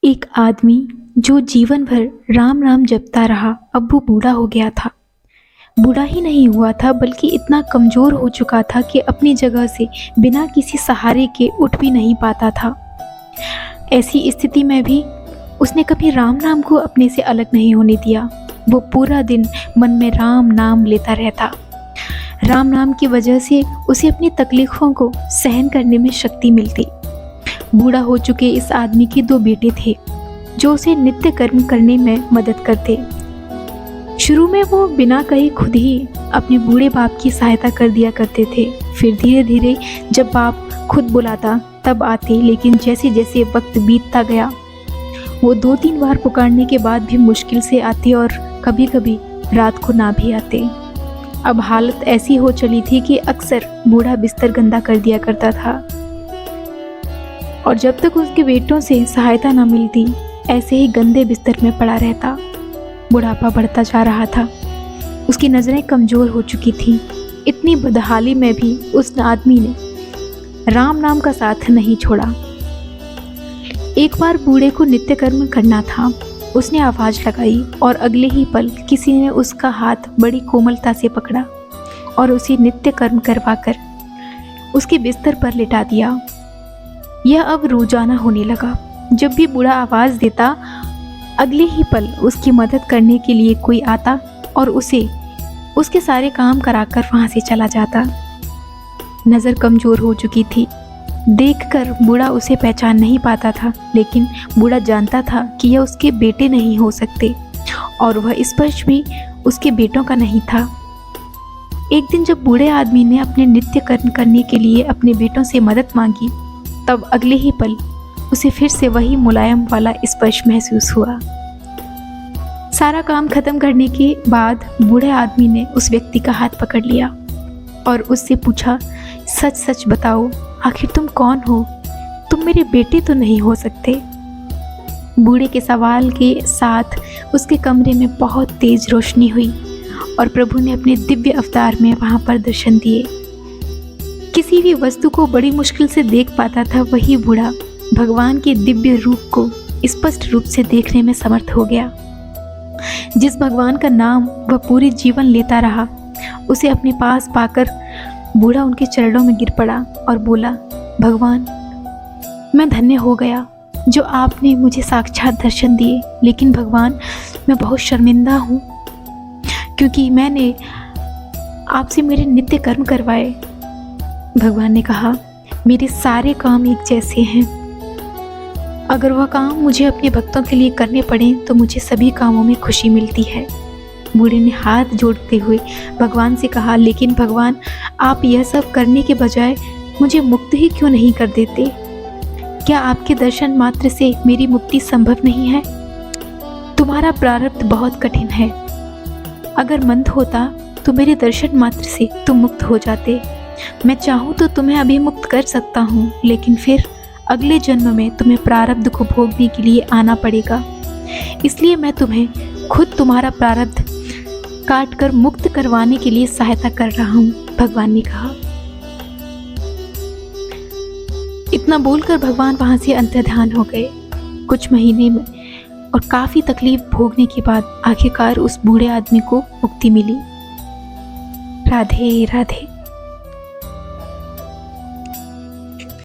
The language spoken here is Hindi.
एक आदमी जो जीवन भर राम राम जपता रहा, अब वो बूढ़ा हो गया था। बूढ़ा ही नहीं हुआ था बल्कि इतना कमज़ोर हो चुका था कि अपनी जगह से बिना किसी सहारे के उठ भी नहीं पाता था। ऐसी स्थिति में भी उसने कभी राम नाम को अपने से अलग नहीं होने दिया। वो पूरा दिन मन में राम नाम लेता रहता। राम नाम की वजह से उसे अपनी तकलीफ़ों को सहन करने में शक्ति मिलती। बूढ़ा हो चुके इस आदमी के 2 बेटे थे जो उसे नित्य कर्म करने में मदद करते। शुरू में वो बिना कहे खुद ही अपने बूढ़े बाप की सहायता कर दिया करते थे। फिर धीरे धीरे जब बाप खुद बुलाता तब आते, लेकिन जैसे जैसे वक्त बीतता गया वो 2-3 बार पुकारने के बाद भी मुश्किल से आते और कभी कभी रात को ना भी आते। अब हालत ऐसी हो चली थी कि अक्सर बूढ़ा बिस्तर गंदा कर दिया करता था और जब तक उसके बेटों से सहायता न मिलती ऐसे ही गंदे बिस्तर में पड़ा रहता। बुढ़ापा बढ़ता जा रहा था, उसकी नज़रें कमज़ोर हो चुकी थीं। इतनी बदहाली में भी उस आदमी ने राम नाम का साथ नहीं छोड़ा। एक बार बूढ़े को नित्य कर्म करना था। उसने आवाज़ लगाई और अगले ही पल किसी ने उसका हाथ बड़ी कोमलता से पकड़ा और उसे नित्य कर्म करवाकर उसके बिस्तर पर लिटा दिया। यह अब रोजाना होने लगा। जब भी बूढ़ा आवाज़ देता अगले ही पल उसकी मदद करने के लिए कोई आता और उसे उसके सारे काम कराकर वहाँ से चला जाता। नज़र कमज़ोर हो चुकी थी। देखकर बूढ़ा उसे पहचान नहीं पाता था, लेकिन बूढ़ा जानता था कि यह उसके बेटे नहीं हो सकते और वह स्पर्श भी उसके बेटों का नहीं था। एक दिन जब बूढ़े आदमी ने अपने नित्य कर्म करने के लिए अपने बेटों से मदद मांगी तब अगले ही पल उसे फिर से वही मुलायम वाला स्पर्श महसूस हुआ। सारा काम खत्म करने के बाद बूढ़े आदमी ने उस व्यक्ति का हाथ पकड़ लिया और उससे पूछा, सच सच बताओ, आखिर तुम कौन हो? तुम मेरे बेटे तो नहीं हो सकते। बूढ़े के सवाल के साथ उसके कमरे में बहुत तेज रोशनी हुई और प्रभु ने अपने दिव्य अवतार में वहाँ पर दर्शन दिए। किसी भी वस्तु को बड़ी मुश्किल से देख पाता था वही बूढ़ा भगवान के दिव्य रूप को स्पष्ट रूप से देखने में समर्थ हो गया। जिस भगवान का नाम वह पूरे जीवन लेता रहा, उसे अपने पास पाकर बूढ़ा उनके चरणों में गिर पड़ा और बोला, भगवान, मैं धन्य हो गया जो आपने मुझे साक्षात दर्शन दिए, लेकिन भगवान मैं बहुत शर्मिंदा हूँ क्योंकि मैंने आपसे मेरे नित्य कर्म करवाए। भगवान ने कहा, मेरे सारे काम एक जैसे हैं। अगर वह काम मुझे अपने भक्तों के लिए करने पड़े तो मुझे सभी कामों में खुशी मिलती है। बूढ़े ने हाथ जोड़ते हुए भगवान से कहा, लेकिन भगवान, आप यह सब करने के बजाय मुझे मुक्त ही क्यों नहीं कर देते? क्या आपके दर्शन मात्र से मेरी मुक्ति संभव नहीं है? तुम्हारा प्रारब्ध बहुत कठिन है। अगर मंद होता तो मेरे दर्शन मात्र से तुम मुक्त हो जाते। मैं चाहूँ तो तुम्हें अभी मुक्त कर सकता हूँ, लेकिन फिर अगले जन्म में तुम्हें प्रारब्ध को भोगने के लिए आना पड़ेगा। इसलिए मैं तुम्हें खुद तुम्हारा प्रारब्ध काट कर मुक्त करवाने के लिए सहायता कर रहा हूँ, भगवान ने कहा। इतना बोलकर भगवान वहाँ से अंतर्ध्यान हो गए। कुछ महीने में और काफ़ी तकलीफ भोगने के बाद आखिरकार उस बूढ़े आदमी को मुक्ति मिली। राधे राधे।